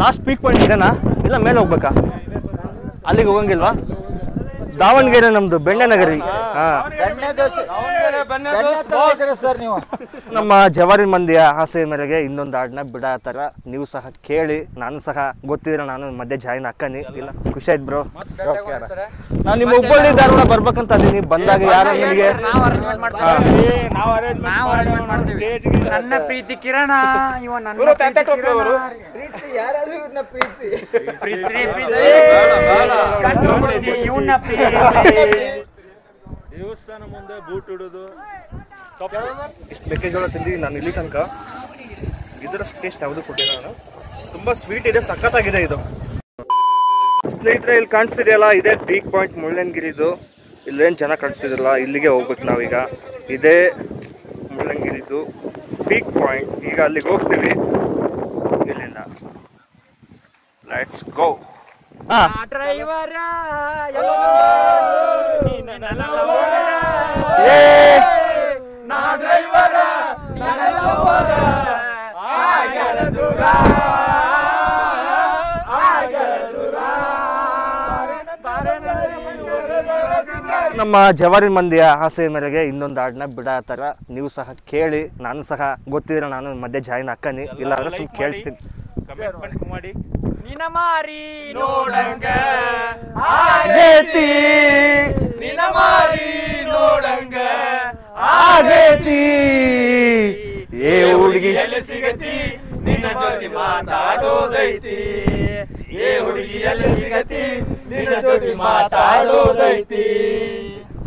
Last peak point ಇದೆನಾ ಇಲ್ಲ ಮೇಲೆ ಹೋಗ್ಬೇಕಾ? ಅಲ್ಲಿಗೆ ಹೋಗಂಗಿಲ್ವಾ? ದಾವಣಗೆರೆ ನಮ್ದು ಬೆಣ್ಣೆನಗರಿ. ನಮ್ಮ ಜವಾರಿ ಮಂದಿಯ ಆಸೆ ಮೇರೆಗೆ ಇನ್ನೊಂದು ಹಾಡನ್ನ ಬಿಡಾತರ ನೀವು ಸಹ ಕೇಳಿ. ನಾನು ಸಹ ಗೊತ್ತಿದ್ರೆ ನಾನು ಮಧ್ಯೆ ಜಾಯಿನ್ ಹಾಕನಿ. ಇಲ್ಲ ಖುಷಿ ಆಯ್ತು ಬ್ರೋ. ನಾನು ನಿಮ್ಮ ಹುಬ್ಬಳ್ಳಿ ಧಾರವಾಡ ಬರ್ಬೇಕಂತ ಅದೀನಿ. ಬಂದಾಗ ಯಾರು ನನಗೆ ನನ್ನ ಪ್ರೀತಿ ಕಿರಣ ದೇವಸ್ಥಾನ ಮುಂದೆ ಬೂಟ್ ಇಡೋದು. ಇಷ್ಟು ಮೆಕ್ಕೆಜೋಳ ತಿಂದಿದ್ದೀನಿ ನಾನು ಇಲ್ಲಿ ತನಕ. ಇದರಷ್ಟು ಟೇಸ್ಟ್ ಯಾವುದು ಕೊಟ್ಟಿಲ್ಲ ನಾನು. ತುಂಬ ಸ್ವೀಟ್ ಇದೆ, ಸಖತ್ತಾಗಿದೆ ಇದು. ಸ್ನೇಹಿತರೆ ಇಲ್ಲಿ ಕಾಣಿಸ್ತಿದೆಯಲ್ಲ, ಇದೇ ಪೀಕ್ ಪಾಯಿಂಟ್ ಮುಳ್ಳಯ್ಯನಗಿರಿದು. ಇಲ್ಲೇನು ಜನ ಕಾಣಿಸ್ತಿದಿಲ್ಲ, ಇಲ್ಲಿಗೆ ಹೋಗ್ಬೇಕು ನಾವೀಗ. ಇದೇ ಮುಳ್ಳಯ್ಯನಗಿರಿದು ಪೀಕ್ ಪಾಯಿಂಟ್. ಈಗ ಅಲ್ಲಿಗೆ ಹೋಗ್ತೀವಿ ಇಲ್ಲಿಂದ. Let's go. ನಮ್ಮ ಜವಾರಿ ಮಂದಿಯ ಆಸೆ ಮೇರೆಗೆ ಇನ್ನೊಂದು ಹಾಡನ್ನ ಬಿಡಾತರ ನೀವು ಸಹ ಕೇಳಿ. ನಾನು ಸಹ ಗೊತ್ತಿದ್ರೆ ನಾನು ಮಧ್ಯೆ ಜಾಯಿನ್ ಹಾಕನಿ. ಇಲ್ಲ ಅಂದ್ರೆ ಸುಮ್ಮನೆ ಕೇಳಿಸ್ತೀನಿ. ಮಾಡಿ ನಿನ ಮಾರಿ ನೋಡಂಗ ಆಗೇತಿ, ನಿನ ಮಾರಿ ನೋಡಂಗ ಆಗೇತಿ, ಏ ಹುಡುಗಿ ಎಲ್ಲಿ ಸಿಗತಿ ನಿನ್ನ ಜೊತೆ ಮಾತಾಡೋದೈತಿ, ಏ ಹುಡುಗಿ ಎಲ್ಲಿ ಸಿಗತಿ ನಿನ್ನ ಜೊತೆ ಮಾತಾಡೋದೈತಿ.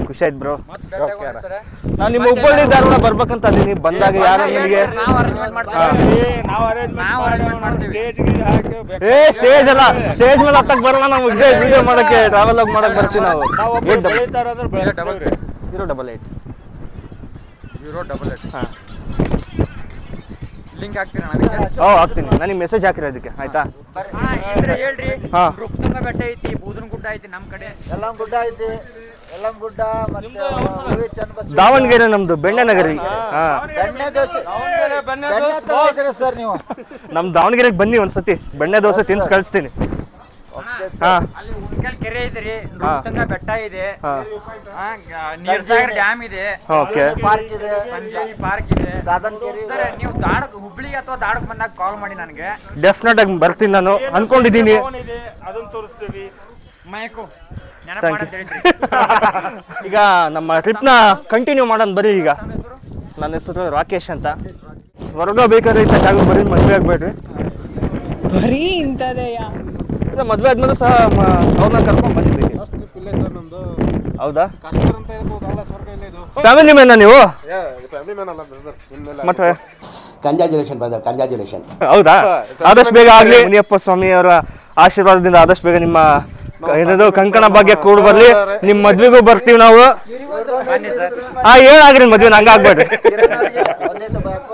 ಖುಷಿ ಆಯ್ತು ಬ್ರೋ. ನಾನು ನಿಮ್ಮ ಹುಬ್ಬಳ್ಳಿ ಧಾರವಾಡ ಬರ್ಬೇಕಂತ ಅದೀನಿ. ಬಂದಾಗ ಯಾರು ನನಗೆ ಸ್ಟೇಜ್ ಅಲ್ಲ, ಸ್ಟೇಜ್ ಮೇಲೆ ಹತ್ತಕ್ಕೆ ಬರಲ್ಲ. ನಾವು ಇದೇ ವಿಡಿಯೋ ಮಾಡಕ್ಕೆ ಟ್ರಾವೆಲ್ ಆಗಿ ಮಾಡಕ್ ಬರ್ತೀವಿ ನಾವು. 088 ಹಾಂ ಲಿಂಕ್ ಹಾಕ್ತೀನಿ ಹಾಕ್ತೀನಿ. ನನಗೆ ಮೆಸೇಜ್ ಹಾಕಿರಿ ಅದಕ್ಕೆ, ಆಯ್ತಾ? ಹೇಳ್ರಿ. ಹಾಂ, ರುಕ್ತಂಗ ಬೆಟ್ಟ ಐತಿ, ಬೂದನ ಗುಡ್ಡ ಐತಿ, ನಮ್ಮ ಕಡೆ ಎಲ್ಲಂ ಗುಡ್ಡ ಐತಿ. ಎಲ್ಲಂ ಗುಡ್ಡ ಮತ್ತೆ ದಾವಣಗೆರೆ ನಮ್ದು ಬೆಣ್ಣೆನಗರಿ. ಹಾಂ, ಬೆಣ್ಣೆ ದೋಸೆ ಸರ್. ನೀವು ನಮ್ಮ ದಾವಣಗೆರೆಗೆ ಬನ್ನಿ ಒಂದ್ಸತಿ, ಬೆಣ್ಣೆ ದೋಸೆ ತಿನ್ಸಿ ಕಳಿಸ್ತೀನಿ. ಹಾಂ, ಅಲ್ಲಿ ಉಣ್ಕಲ್ ಕೆರೆ ಐತ್ರಿ, ರುಕ್ತಂಗ ಬೆಟ್ಟ ಇದೆ, ನೀರ್ಸಾಗರ್ ಡ್ಯಾಮ್ ಇದೆ, ಓಕೆ, ಪಾರ್ಕ್ ಇದೆ, ಸಂಜೀವಿ ಪಾರ್ಕ್ ಇದೆ, ಸಾಧನಕೆರೆ. ಸರ್ ನೀವು ಹುಬ್ಳಿಗೆ ಅಥವಾ ಧಾರವಾಡ ಬಂದಾಗ ಕಾಲ್ ಮಾಡಿ ನನಗೆ. ಡೆಫಿನೆಟ್ ಆಗಿ ಬರ್ತೀನಿ ನಾನು ಅನ್ಕೊಂಡಿದ್ದೀನಿ. ಅದನ್ನ ತೋರಿಸ್ತೀವಿ. ಮೈಕು ಈಗ ನಮ್ಮ ಟ್ರಿಪ್ನ ಕಂಟಿನ್ಯೂ ಮಾಡೋಣ ಬರೀ. ಈಗ ನನ್ನ ಹೆಸರು ರಾಕೇಶ್ ಅಂತ. ಸ್ವರ್ಗ ಬೇಕಾದ್ರೆ ಇಂಥ ಜಾಗ ಬರೀ, ಮದುವೆ ಆಗ್ಬೇಡ್ರಿ. ಬರೀ ಇಂಥದೆಯಾ? ಇಲ್ಲ, ಮದುವೆ ಆದ್ಮೇಲೆ ಸಹ ಅವ್ರನ್ನ ಕರ್ಕೊಂಡು ಬಂದಿದ್ದೀನಿ. ಹೌದಾ? ಫ್ಯಾಮಿಲಿ ಮ್ಯಾನ ನೀವು? ಮತ್ತೆ ಕಂಗ್ರಾಚುಲೇಷನ್ ಬ್ರದರ್, ಕಂಗ್ರಾಚುಲೇಷನ್. ಹೌದಾ? ಆದಷ್ಟು ಬೇಗ ಆಗ್ಲಿ. ಮುನಿಯಪ್ಪ ಸ್ವಾಮಿ ಅವರ ಆಶೀರ್ವಾದದಿಂದ ಆದಷ್ಟು ಬೇಗ ನಿಮ್ಮ ಏನದು ಕಂಕಣ ಭಾಗ್ಯ ಕೂಡ ಬರ್ಲಿ. ನಿಮ್ ಮದ್ವೆಗೂ ಬರ್ತೀವಿ ನಾವು. ಏನಾಗ್ರಿ ಮದ್ವೆ ಹಂಗ ಆಗ್ಬೇಡ್ರಿ.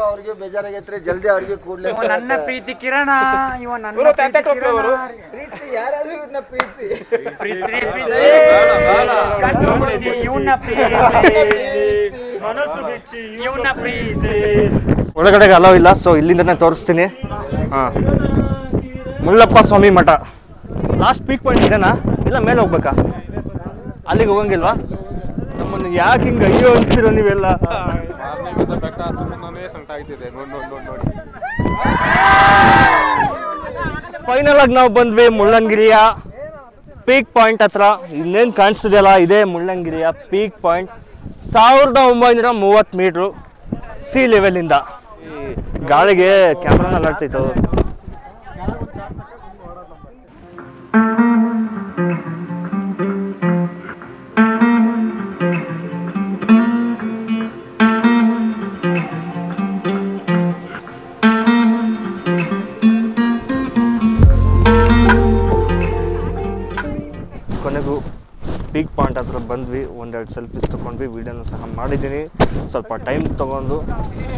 ಅವ್ರಿಗೆ ಬೇಜಾರಾಗೈತ್ರಿ, ಜಲ್ದಿ ಅವ್ರಿಗೆ ಕೂಡ್ಲೆ. ನನ್ನ ಪ್ರೀತಿ ಕಿರಣ ಇವ ನನ್ನ ಒಳಗಡೆ ಅಲೋ ಇಲ್ಲ, ಸೊ ಇಲ್ಲಿಂದನೇ ತೋರಿಸ್ತೀನಿ. ಹಾ, ಮುಳ್ಳಪ್ಪ ಸ್ವಾಮಿ ಮಠ. ಲಾಸ್ಟ್ ಪೀಕ್ ಪಾಯಿಂಟ್ ಇದೆನಾ ಇಲ್ಲ ಮೇಲೆ ಹೋಗ್ಬೇಕಾ? ಅಲ್ಲಿಗೆ ಹೋಗಂಗಿಲ್ವಾ? ನಮ್ಮನ್ನು ಯಾಕೆ ಹಿಂಗೆ ಅಯ್ಯೋ ಅನಿಸ್ತೀರ ನೀವೆಲ್ಲ? ಫೈನಲ್ ಆಗಿ ನಾವು ಬಂದ್ವಿ ಮುಳ್ಳಯ್ಯನಗಿರಿಯ ಪೀಕ್ ಪಾಯಿಂಟ್ ಹತ್ರ. ಇನ್ನೇನು ಕಾಣಿಸ್ತಿದೆಯಲ್ಲ, ಇದೇ ಮುಳ್ಳಯ್ಯನಗಿರಿಯ ಪೀಕ್ ಪಾಯಿಂಟ್. 1930 ಮೀಟ್ರು ಸಿ ಲೆವೆಲಿಂದ. ಗಾಳಿಗೆ ಕ್ಯಾಮ್ರಾನ ಅಲ್ಲಾಡ್ತಿತ್ತು. ಕೊನೆಗೂ ಪೀಕ್ ಪಾಯಿಂಟ್ ಹತ್ರ ಬಂದ್ವಿ. ಒಂದೆರಡು ಸೆಲ್ಫೀಸ್ ತೊಗೊಂಡ್ವಿ, ವೀಡಿಯೋನ ಸಹ ಮಾಡಿದ್ದೀನಿ. ಸ್ವಲ್ಪ ಟೈಮ್ ತೊಗೊಂಡು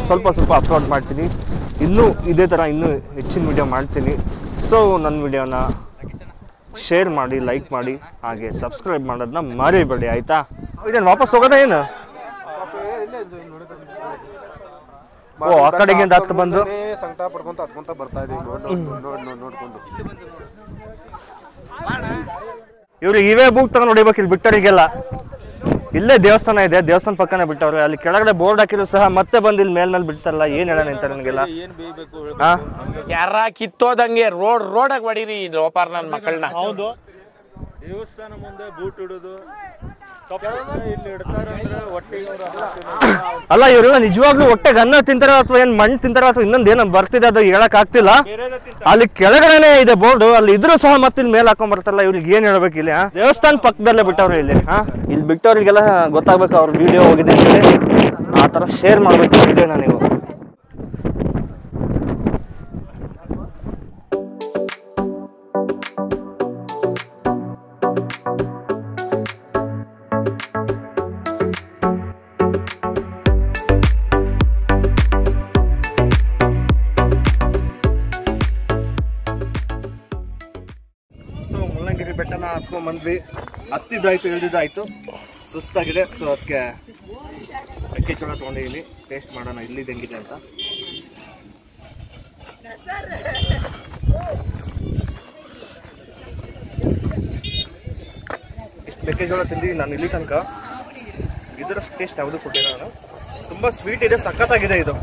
ಸ್ವಲ್ಪ ಅಪ್ಲೋಡ್ ಮಾಡ್ತೀನಿ. ಇನ್ನೂ ಇದೇ ಥರ ಇನ್ನೂ ಹೆಚ್ಚಿನ ವೀಡಿಯೋ ಮಾಡ್ತೀನಿ. ಸೊ ನನ್ನ ವೀಡಿಯೋನ ಶೇರ್ ಮಾಡಿ, ಲೈಕ್ ಮಾಡಿ, ಹಾಗೆ ಸಬ್ಸ್ಕ್ರೈಬ್ ಮಾಡೋದನ್ನ ಮರಿಬೇಡಿ, ಆಯಿತಾ? ಇದೇನು ವಾಪಸ್ ಹೋಗೋದ ಏನು? ಓ, ಆ ಕಡೆಗಿಂದ ಹತ್ತು ಬಂದು ಸಂಕಟ ಪಡ್ಕೊಂತ ಹತ್ಕೊಂತ ಬರ್ತಾ ಇದೀವಿ ನೋಡ್ಕೊಂಡು ಇವ್ರಿಗೆ ಇವೇ ಬುಕ್ ತಗೊಂಡು ಹೊಡಿಬೇಕು ಇಲ್ಲಿ ಬಿಟ್ಟವರಿಗೆಲ್ಲ. ಇಲ್ಲೇ ದೇವಸ್ಥಾನ ಇದೆ, ದೇವಸ್ಥಾನ ಪಕ್ಕನೇ ಬಿಟ್ಟವ್ರೆ. ಅಲ್ಲಿ ಕೆಳಗಡೆ ಬೋರ್ಡ್ ಹಾಕಿದ್ರು ಸಹ ಮತ್ತೆ ಬಂದು ಇಲ್ಲಿ ಮೇಲ್ ಬಿಡ್ತಾರಲ್ಲ, ಏನ್ ಹೇಳ ನಿಂತಾರೆ ನನಗೆಲ್ಲ. ಯಾರ ಕಿತ್ತೋದಂಗೆ ರೋಡಾಗ ಹೊಡೀರಿ ಲೋಪಾರ್ ನನ್ನ ಮಕ್ಕಳನ್ನ. ಹೌದು, ದೇವಸ್ಥಾನ ಮುಂದೆ ಬೂಟ್ ಇಡುದು ಇಲ್ಲಿ ಇಡ್ತಾರೆ ಅಂದ್ರೆ ಹೊಟ್ಟೆ ಅಲ್ಲ, ಇವರೆಲ್ಲ ನಿಜವಾಗ್ಲೂ ಹೊಟ್ಟೆಗೆ ಅನ್ನ ತಿಂತಾರ ಅಥವಾ ಏನ್ ಮಣ್ಣು ತಿಂತಾರ ಅಥವಾ ಇನ್ನೊಂದ್ ಏನೋ ಬರ್ತಿದೆ ಅದು ಹೇಳಕ್ ಆಗ್ತಿಲ್ಲ. ಅಲ್ಲಿ ಕೆಳಗಡೆನೆ ಇದೆ ಬೋರ್ಡ್, ಅಲ್ಲಿ ಇದ್ರು ಸಹ ಮತ್ತೆ ಇಲ್ಲಿ ಮೇಲೆ ಹಾಕೊಂಡ್ ಬರ್ತಾರಲ್ಲ. ಇವ್ರಿಗೆ ಏನ್ ಹೇಳ್ಬೇಕು ಇಲ್ಲಿ? ದೇವಸ್ಥಾನ ಪಕ್ಕದಲ್ಲೇ ಬಿಟ್ಟವ್ರು ಇಲ್ಲಿ. ಇಲ್ಲಿ ಬಿಟ್ಟವ್ರಿಗೆಲ್ಲ ಗೊತ್ತಾಗ್ಬೇಕು ಅವ್ರ ವಿಡಿಯೋ ಹೋಗಿದೆ ಅಂತೇಳಿ. ಆ ತರ ಶೇರ್ ಮಾಡ್ಬೇಕು ವಿಡಿಯೋನ ನೀವು. ಮುಳ್ಳಂಗಿರಿ ಬೆಟ್ಟನ ಹತ್ಕೊಂಡ್ ಬಂದ್ವಿ. ಹತ್ತಿದ್ದಾಯ್ತು, ಇಳಿದಿದ್ದಾಯ್ತು, ಸುಸ್ತಾಗಿದೆ. ಸೊ ಅದಕ್ಕೆ ಮೆಕ್ಕೆಜೋಳ ತೊಗೊಂಡಿದ್ದೀನಿ, ಟೇಸ್ಟ್ ಮಾಡೋಣ ಇಲ್ಲಿದ್ದು ಹೆಂಗಿದೆ ಅಂತ. ಇಷ್ಟು ಮೆಕ್ಕೆಜೋಳ ತಿಂದಿದ್ದೀನಿ ನಾನು ಇಲ್ಲಿ ತನಕ. ಇದರಷ್ಟು ಟೇಸ್ಟ್ ಯಾವುದು ಕೊಟ್ಟಿಲ್ಲ ನಾನು. ತುಂಬ ಸ್ವೀಟ್ ಇದೆ, ಸಖತ್ತಾಗಿದೆ ಇದು.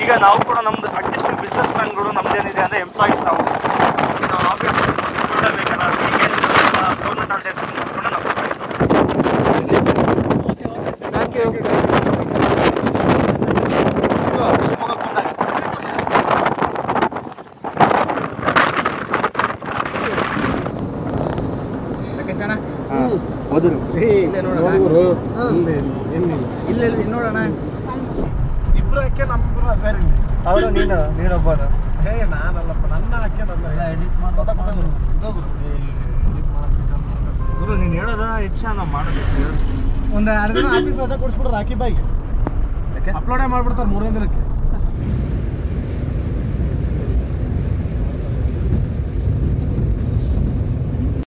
ಈಗ ನಾವು ಕೂಡ ನಮ್ದು ಅಟ್ಲೀಸ್ಟ್ ಬಿಸ್ನೆಸ್ ಮ್ಯಾನ್ಗಳು ನಮ್ದೇನಿದೆ ಅಂದರೆ ಎಂಪ್ಲಾಯೀಸ್ ನಾವು ಆಫೀಸ್ ಕೊಡಬೇಕಲ್ಲ, ವೀಕೆಂಡ್ಸ್ ಗೌರ್ಮೆಂಟ್ ಹಾಲಿಡೇಸ್ ಕೂಡ ನಾವು ಥ್ಯಾಂಕ್ ಯು. ನೋಡೋಣ ಇಬ್ರು ಹಾಕಿ ನಮ್ಮಿಬ್ರು ಬೇರೆ ಹೌದು, ನೀನೊಬ್ಬನ. ಹೇ ನಾನಲ್ಲಪ್ಪ, ನನ್ನ ಹಾಕಿ ನನ್ನ ಎಡಿಟ್ ಗುರು ನೀನು ಹೇಳೋದ ಹೆಚ್ಚ ನಾವು ಮಾಡೋದು ಹೆಚ್ಚು. ಒಂದು 2 ದಿನ ಆಫೀಸ್ ರಜಾ ಕೊಡಿಸ್ಬಿಟ್ರೆ ರಾಕಿ ಬಾಯಿಗೆ ಅಪ್ಲೋಡೇ ಮಾಡ್ಬಿಡ್ತಾರೆ 3ನೇ ದಿನಕ್ಕೆ.